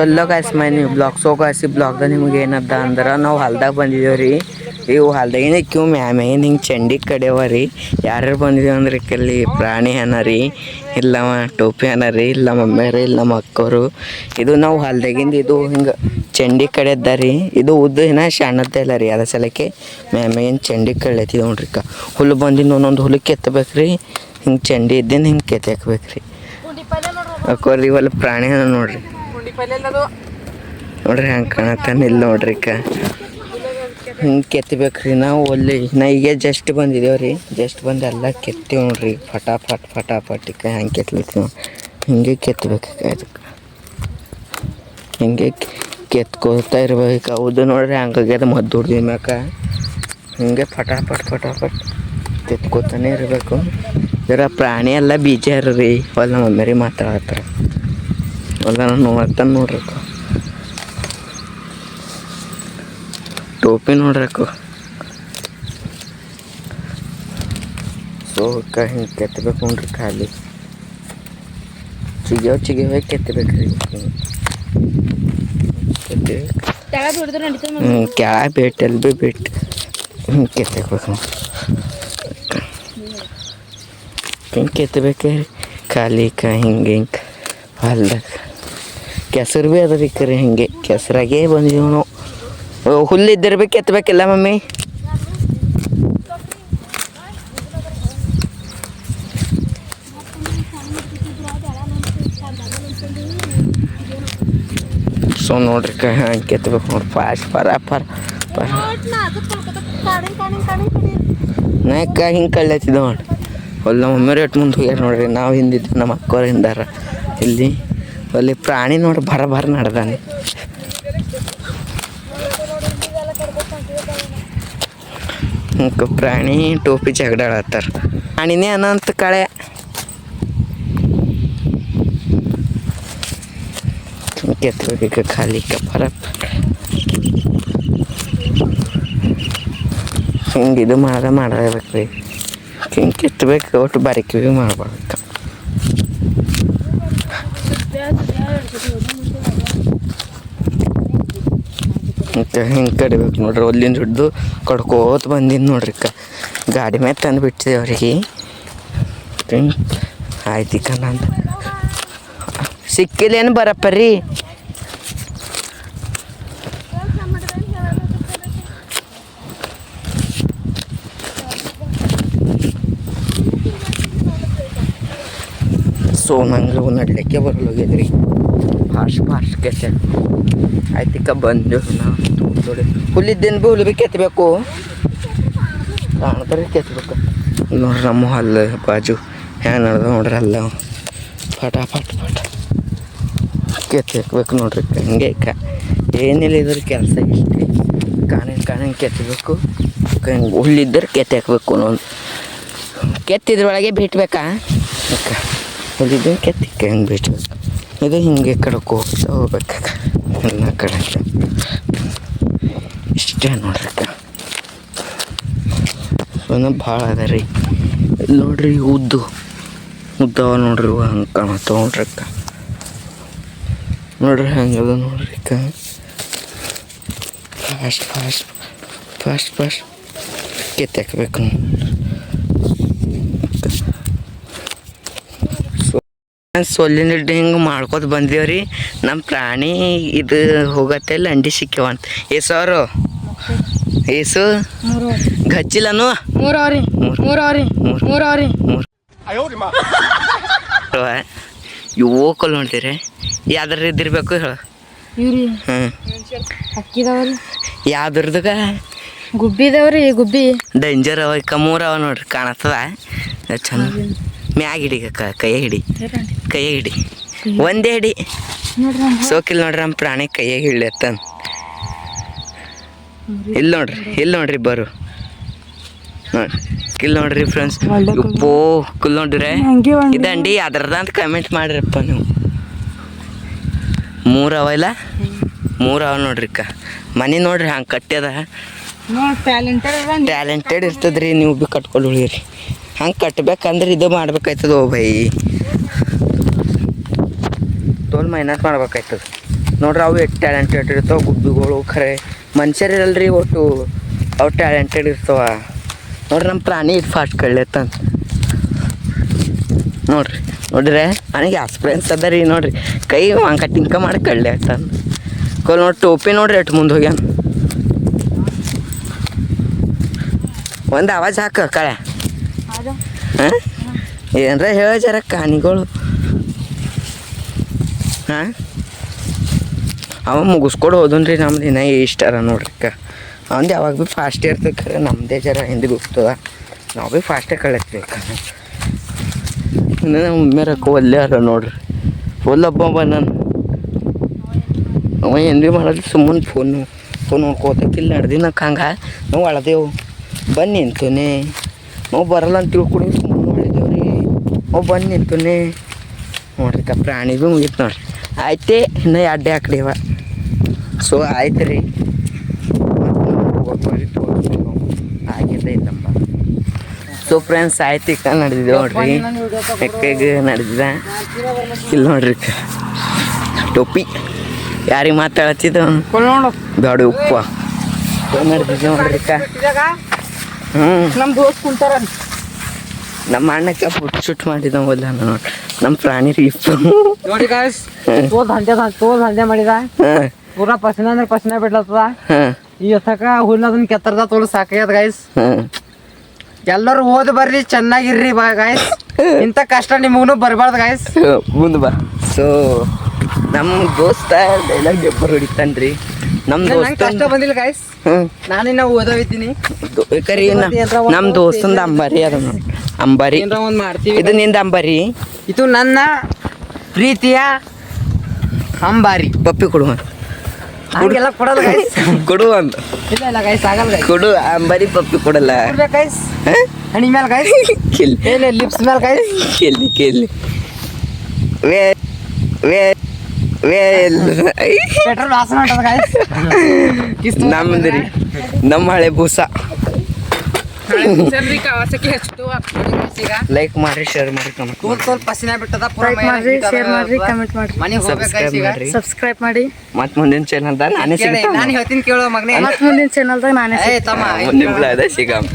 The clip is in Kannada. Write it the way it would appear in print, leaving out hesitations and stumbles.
ಎಲ್ಲ ಕಾಯಿಸ್ಮೈ ನೀವು ಬ್ಲಾಗ್ಸೋ ಕಾಯಿಸಿ ಬ್ಲಾಗ್ದಾಗ ನಿಮ್ಗೆ ಏನದ ಅಂದ್ರೆ ನಾವು ಹೊಲ್ದಾಗ ಬಂದಿದ್ದೇವೆ ರೀ. ಇವು ಹೊಲ್ದಾಗಿನ ಕ್ಯೂ ಮ್ಯಾಮೇನು ಹಿಂಗೆ ಚಂಡಿ ಕಡೆಯವ ರೀ. ಯಾರ್ಯಾರು ಬಂದಿದ್ದೇವೆ ಅಂದ್ರೆ ಇಲ್ಲಿ ಪ್ರಾಣಿ ಅನ ರೀ, ಇಲ್ಲವ ಟೋಪಿ ಅನ ರೀ, ಇಲ್ಲ ಮಮ್ಮಿಯರು, ಇಲ್ಲ ನಮ್ಮ ಅಕ್ಕವರು. ಇದು ನಾವು ಹೊಲ್ದಾಗಿಂದ ಇದು ಹಿಂಗೆ ಚಂಡಿ ಕಡೆಯದ್ದ ರೀ. ಇದು ಉದ್ದು ಏನ ಸಣ್ಣದ್ದೇ ಇಲ್ಲ ರೀ. ಅದ್ರ ಸಲಕ್ಕೆ ಮ್ಯಾಮೇನು ಚಂಡಿ ಕಳ್ಯತಿದ್ ನೋಡ್ರಿ. ಹುಲ್ಲು ಬಂದಿದ್ದು ಒಂದೊಂದು ಹುಲ್ಲು ಕೆತ್ತಬೇಕು ರೀ. ಹಿಂಗೆ ಚಂಡಿ ಇದ್ದೇನು ಹಿಂಗೆ ಕೆತ್ತಾಕ್ಬೇಕು ರೀ. ಅಕ್ಕೋರಿ ಇವೆಲ್ಲ ಪ್ರಾಣಿ ಅನ ನೋಡ್ರಿ. ನೋಡ್ರಿ ಹಂಗೆ ಕಾಣತ್ತಾನ ಇಲ್ಲ ನೋಡ್ರಿ ಹಿಂಗೆ ಕೆತ್ತಬೇಕ್ರಿ ನಾವು ಅಲ್ಲಿ. ನಾ ಈಗ ಜಸ್ಟ್ ಬಂದಿದ್ದೇವೆ ರೀ. ಜಸ್ಟ್ ಬಂದು ಎಲ್ಲ ಕೆತ್ತೀವಿ ನೋಡ್ರಿ. ಫಟಾಫಟ್ ಹಂಗೆ ಕೆತ್ತಬೇಕು. ಹಿಂಗೆ ಕೆತ್ತಬೇಕು ಅದಕ್ಕೆ. ಹಿಂಗೆ ಕೆತ್ಕೋತಾ ಇರ್ಬೇಕು. ಹೌದು ನೋಡ್ರಿ ಹಂಗಾಗ್ಯದ ಮದ್ದು ಹೊಡ್ದು ಮ್ಯಾಕ ಹಿಂಗೆ ಫಟಾಫಟ್ ಕೆತ್ಕೋತಾನೆ ಇರಬೇಕು. ಜರ ಪ್ರಾಣಿ ಎಲ್ಲ ಬೀಜಾರ ರೀ. ಹೊಲ ನಮ್ಮ ಮಮ್ಮಿಯರಿ ಮಾತಾಡತ್ತಾರ. ಹೊಲ ನಾನು ನೋಡ್ತಾನೆ ನೋಡ್ರಕ್ಕ. ಟೋಪಿ ನೋಡ್ರಕ್ಕ. ಸೋಕ ಹಿಂಗೆ ಕೆತ್ತಬೇಕು ನೋಡ್ರಿ. ಖಾಲಿ ಚಿಗಿಯೋ ಕೆತ್ತಬೇಕು ರೀ. ಕೆಳ ಬೇಟ್ ಎಲ್ಲಿ ಭೀ ಬಿಟ್ಟು ಹಿಂಗೆ ಕೆತ್ತಬೇಕು. ಹಿಂಗೆ ಕೆತ್ತಬೇಕ್ರಿ ಖಾಲಿ ಹಿಂಗೆ ಹೊಲ್ದಾಗ. ಕೆಸರು ಭೀ ಅದ ರೀ ಕರೆ. ಹಿಂಗೆ ಕೆಸರಾಗೇ ಬಂದಿದ್ದೀವಿ ನಾವು. ಹುಲ್ಲು ಇದ್ದರೆ ಭೀ ಕೆತ್ತಬೇಕಿಲ್ಲ ಮಮ್ಮಿ. ಸೊ ನೋಡ್ರಿ ಹಂಗೆ ಕೆತ್ತಬೇಕು ನೋಡ್ರಿ. ಫಾಸ್ಟ್ ಪರ ನಾಯಕ ಹಿಂಗೆ ಕಳ್ಯತಿದ್ದ ನೋಡ್ರಿ. ಅಲ್ಲಿ ನಮ್ಮ ಮಮ್ಮಿ ರೇಟ್ ಮುಂದೆ ಹೋಗ್ಯಾರ ನೋಡ್ರಿ. ನಾವು ಹಿಂದಿದ್ದು ನಮ್ಮ ಅಕ್ಕವ್ರು ಹಿಂದಾರ. ಇಲ್ಲಿ ಅಲ್ಲಿ ಪ್ರಾಣಿ ನೋಡ್ರಿ ಬರ ನಡ್ದಾನೆ. ಪ್ರಾಣಿ ಟೋಪಿ ಜಗಡ ಆಡತ್ತಾರ. ಪ್ರಾಣಿನೇ ಅನಂತ ಕಳೆ. ಕೆತ್ತಬೇಕು ಖಾಲಿ ಫರ ಹಿಂಗೆ ಇದು ಮಾಡಬೇಕು ರೀ. ಹಿಂಗೆ ಕೆತ್ತಬೇಕು. ಒಟ್ಟು ಬಾರಿಕೆ ಭೀ ಮಾಡ್ಬೇಕು. ಹಿಂಗೆ ಕಡಿಬೇಕು ನೋಡ್ರಿ. ಅಲ್ಲಿಂದ ಹಿಡ್ದು ಕಡ್ಕೋತ ಬಂದಿದ್ದು ನೋಡ್ರಿ. ಗಾಡಿ ಮೇಲೆ ತಂದು ಬಿಟ್ಟಿದೆ ಅವ್ರಿಗೆ. ಆಯ್ತು ನಂದು ಸಿಕ್ಕಿಲ್ಲೇನು ಬರಪ್ಪ ರೀ. ಸೊ ನಂಗೆ ನಡ್ಲಿಕ್ಕೆ ಬರಲ್ಲೋಗಿದ್ರಿ. ಫಾಸ್ಟ್ ಕೆತ್ತ ಆಯ್ತಿಕ ಬಂದು ನಾವು ನೋಡಿ ಹುಲ್ಲಿದ್ದೇನು ಭೀ ಹುಲ್ಲು ಭೀ ಕೆತ್ತಬೇಕು. ಕಾಣ್ತಾರೆ ಕೆತ್ತಬೇಕು ನೋಡ್ರಿ. ನಮ್ಮ ಹೊಲ ಬಾಜು ಹ್ಯಾಂಗ ನಡ್ದ ನೋಡ್ರಿ. ಅಲ್ಲ ಫಟಾಫಟ್ ಕೆತ್ತಬೇಕು ನೋಡ್ರಿ. ಹಂಗೆ ಏನಿಲ್ಲ ಇದ್ರ ಕೆಲಸ ಇಷ್ಟೇ. ಕಾಣಂಗೆ ಕೆತ್ತಬೇಕು. ಹುಲ್ಲಿದ್ದರೆ ಕೆತ್ತಾಕ್ಬೇಕು. ಅನ್ನೋದು ಕೆತ್ತಿದ್ರೊಳಗೆ ಬಿಟ್ಬೇಕಾ. ಹುಲ್ಲಿದ್ದರೆ ಕೆತ್ತಿಕ್ಕೆ ಹೆಂಗೆ ಬಿಟ್ಬೇಕು. ಇದು ಹಿಂಗೆ ಕಡಕ್ಕೆ ಹೋಗ್ಬೇಕು ಎಲ್ಲ ಕಡೆ. ಇಷ್ಟೇ ನೋಡ್ರಿ. ಒಂದು ಭಾಳ ಅದ ರೀ. ಇಲ್ಲಿ ನೋಡ್ರಿ ಉದ್ದವ ನೋಡ್ರಿ. ಹಂಗೆ ಕಾಣತ್ತ ನೋಡ್ರಿ. ನೋಡ್ರಿ ಹಂಗದ ನೋಡ್ರಿ. ಫಾಸ್ಟ್ ಕೆತ್ತಾಕ್ಬೇಕು. ಸೊಲ್ಲಿನ ಹಿಡ್ದು ಹಿಂಗೆ ಮಾಡ್ಕೊತ ಬಂದೇವ್ರಿ. ನಮ್ಮ ಪ್ರಾಣಿ ಇದು ಹೋಗತ್ತೆ ಲಂಡಿ ಸಿಕ್ಕ್ಯವಂತ. ಏಸವರು ಏಸು ಗಚ್ಚಿಲ್ಲನು 3 ಯುವಕಲ್ ನೋಡ್ತೀರಿ. ಯಾವ್ದಾರ ಇದ್ದಿರ್ಬೇಕು ಹೇಳ. ಅಕ್ಕಿದವ್ರಿ ಯಾವ್ದ್ರದಾಗ ಗುಬ್ಬಿದವ್ರಿ. ಗುಬ್ಬಿ ಡೇಂಜರ್ ಅವ. 3 ಅವ ನೋಡ್ರಿ. ಕಾಣತ್ತದ ಚಂದ. ಮ್ಯಾಗ ಹಿಡಿ ಕೈಯ ಹಿಡಿ ಒಂದೇ ಹಿಡಿ. ಸೋಕಿಲ್ ನೋಡ್ರಿ. ನಮ್ಮ ಪ್ರಾಣಿ ಕೈಯಾಗ ಹಿಡ್ಲತ್ತನ್. ಇಲ್ಲಿ ನೋಡ್ರಿ ಬರು ನೋಡಿ. ಕಿಲ್ ನೋಡ್ರಿ ಫ್ರೆಂಡ್ಸ್. ಉಪ್ಪೋ ಕುಲ್ ನೋಡ್ರಿ. ಇದಂಡಿ ಅದ್ರದ ಅಂತ ಕಮೆಂಟ್ ಮಾಡ್ರಪ್ಪ ನೀವು. 3 ಅವ ಇಲ್ಲ 3 ಅವ ನೋಡ್ರಿ. ಮನೆ ನೋಡ್ರಿ ಹಂಗೆ ಕಟ್ಟ್ಯದ. ಟ್ಯಾಲೆಂಟೆಡ್ ಇರ್ತದ್ರಿ. ನೀವು ಭೀ ಕಟ್ಕೊಂಡು ಉಳಿರಿ. ಹಂಗೆ ಕಟ್ಬೇಕಂದ್ರೆ ಇದು ಮಾಡ್ಬೇಕಾಯ್ತದ. ಭೈ ತೋಲ್ ಮೆಹನತ್ ಮಾಡ್ಬೇಕಾಯ್ತದ. ನೋಡ್ರಿ ಅವು ಎಷ್ಟು ಟ್ಯಾಲೆಂಟೆಡ್ ಇರ್ತಾವೆ ಗುಬ್ಬಿಗಳು ಖರೆ ಮನುಷ್ಯರಿರಲ್ರಿ ಒಟ್ಟು ಅವು ಟ್ಯಾಲೆಂಟೆಡ್ ಇರ್ತಾವ ನೋಡ್ರಿ ನಮ್ಮ ಪ್ರಾಣಿ ಇಟ್ಟು ಫಾಸ್ಟ್ ಕಳ್ಳೆತ್ತ ನೋಡ್ರಿ ನನಗೆ ಎಕ್ಸ್ಪೀರಿಯನ್ಸ್ ಅದ ರೀ ನೋಡ್ರಿ ಕೈ ಅಂಕ ಟಿಂಕ ಮಾಡಿ ಕಳ್ಳೆ ಆಯ್ತಾನ ನೋಡಿ ಟೋಪಿ ನೋಡ್ರಿ ಎಟ್ಟು ಮುಂದೆ ಹೋಗ್ಯಾನ ಒಂದು ಆವಾಜ್ ಹಾಕ ಕಳೆ ಹಾಂ ಏನರ ಹೇಳ ಜರ ಕಾಣಿಗಳು ಹಾಂ ಅವ ಮುಗಿಸ್ಕೊಡು ಹೋದನ್ರಿ ನಮ್ದು ಇನ್ನ ಇಷ್ಟಾರ ನೋಡ್ರಿ ಅವಂದು ಯಾವಾಗ ಭೀ ಫಾಸ್ಟ್ ಇರ್ತದೆ ಖರೆ ನಮ್ಮದೇ ಜರ ಹಿಂದೆ ಹೋಗ್ತದ ನಾವು ಭೀ ಫಾಸ್ಟೇ ಕಳಿಸ್ಬೇಕು ಇನ್ನು ಒಮ್ಮೆ ಒಲ್ಲೆ ಅರ ನೋಡ್ರಿ ಫುಲ್ ಹಬ್ಬ ನಾನು ಅವ ಏನು ಭೀ ಮಾಡೋದು ಸುಮ್ಮನೆ ಫೋನ್ ನೋಡ್ಕೋತಕ್ಕಿಲ್ಲ ನಡೆದಿನಕ್ಕೆ ಹಂಗೆ ನಾವು ಅಳದೇವು ಬಂದು ನಿಂತುನೆ ನಾವು ಬರಲ್ಲ ಅಂತ ತಿಳ್ಕೊಡಿ ಸುಮ್ಮನೆ ಮಾಡಿದೇವ್ರಿ ನಾವು ಬಂದು ನಿಂತುನೆ ನೋಡ್ರಿ ಪ್ರಾಣಿ ಭೀ ಮುಗೀತು ನೋಡ್ರಿ ಆಯ್ತೇ ಇನ್ನೂ ಅಡ್ಡೆ ಹಾಕ್ಡಿವ ಸೊ ಆಯ್ತು ರೀ ಆಗಿದ್ದ ಇಲ್ಲಪ್ಪ ಸೊ ಫ್ರೆಂಡ್ಸ್ ಆಯ್ತು ಇಕ್ಕ ನಡೆದಿದೆ ನೋಡ್ರಿ ಎಕ್ಕಾಗ ನಡೆದಿದ ಇಲ್ಲಿ ನೋಡ್ರಿ ಟೋಪಿ ಯಾರಿಗೆ ಮಾತಾಡತ್ತಿದ್ದ ಬೇಡ ಉಪ್ಪ ನಡೆದಿದ್ದೆ ನೋಡ್ರಿ ನಮ್ಮ ದೋಸ್ತ್ ಕುಂತಾರ ನಮ್ಮ ಅಣ್ಣಕ್ಕೆ ಫುಟ್ ಶೂಟ್ ಮಾಡಿದವಲ್ಲ ನೋಡ್ರಿ ನಮ್ಮ ಪ್ರಾಣಿ ರೀಫ್ ನೋಡಿ ಗಾಯ್ಸ್ ತೋಲ್ ದಂಧೆ ಮಾಡಿದ ಪೂರಾ ಪಸನ ಅಂದ್ರೆ ಪಸನ ಬಿಡ್ಲತ್ತದ ಈ ಹೊಸಕ ಹುಲ್ಲದನ್ನ ಕೆತ್ತರ್ದ ತೋಲ್ ಸಾಕಾಗ್ಯದ ಗಾಯ್ಸ್ ಎಲ್ಲರೂ ಓದ್ ಬರ್ರಿ ಚೆನ್ನಾಗಿರ್ರಿ ಬಾ ಗಾಯ್ಸ್ ಇಂಥ ಕಷ್ಟ ನಿಮಗೂ ಬರ್ಬಾರ್ದು ಗಾಯ್ಸ್ ಮುಂದೆ ಬಾ ಸೊ ನಮ್ಮ ದೋಸ್ತ ಡೈಲಾಗ್ ಜಬ್ಬರ್ ಹೊಡಿತಾನ್ರಿ ನಮ್ಮ ನಂಗೆ ಕಷ್ಟ ದೋಸ್ತ ಬಂದಿಲ್ಲ ಗಾಯ್ಸ್ ನಾನಿನ್ನ ಓದೋಯ್ತೀನಿ ಕರಿ ನಮ್ಮ ದೋಸ್ತಂದ ಅಂಬಾರಿ ಅದ ನೋಡಿ ಅಂಬಾರಿ ಏನ್ರ ಒಂದ್ ಮಾಡ್ತೀವಿ ಇದು ನಿಂದ ಅಂಬಾರಿ ಇದು ನನ್ನ ಪ್ರೀತಿಯ ಅಂಬಾರಿ ಪಪ್ಪಿ ಕೊಡುವ ಹಂಗೆಲ್ಲ ಕೊಡಲ್ಲ ಗೈಸ್ ಕೊಡು ಅಂತ ಇಲ್ಲ ಇಲ್ಲ ಗೈಸ್ ಆಗಲ್ಲ ಗೈಸ್ ಕೊಡು ಅಂಬಾರಿ ಪಪ್ಪಿ ಕೊಡಲ್ಲ ಕೊಡ್ಬೇಕು ಗೈಸ್ ಹಣಿ ಮೇಲೆ ಗೈಸ್ ಕೆಲ್ಲಿ ಏನೇ ಲಿಪ್ಸ್ ಮೇಲೆ ಗೈಸ್ ಕೆಲ್ಲಿ ವೇ ವೇ ವೇ ಪೆಟ್ರೋಲ್ ವಾಸನೆ ಹೊಂಟದ ಗೈಸ್ ನಮ್ದು ರೀ ನಮ್ಮ ಹಳೆ ಬೂಸ ಲೈಕ್ ಮಾಡಿ ಶೇರ್ ಮಾಡಿ ಕಮೆಂಟ್ ತೋಲ್ ಪಸಿನ ಬಿಟ್ಟದ ಪೂರ ಶೇರ್ ಮಾಡ್ರಿ ಕಮೆಂಟ್ ಮಾಡ್ರಿ ಮನೆಗೆ ಹೋಗ್ಬೇಕು ಗೈಸ್ ಈಗ ಸಬ್ಸ್ಕ್ರೈಬ್ ಮಾಡಿ ಮತ್ತೆ ಮುಂದಿನ ಚಾನಲ್ದಾಗ ನಾನೇ ನಾನು ಹೇಳ್ತೀನಿ ಕೇಳೋ ಮಗನೇ ಮತ್ ಮುಂದಿನ ಚಾನಲ್ದಾಗ ನಾನೇ ಏ ತಮ್ಮ ನಿಮ್ಲಾದ ಸಿಗಮ್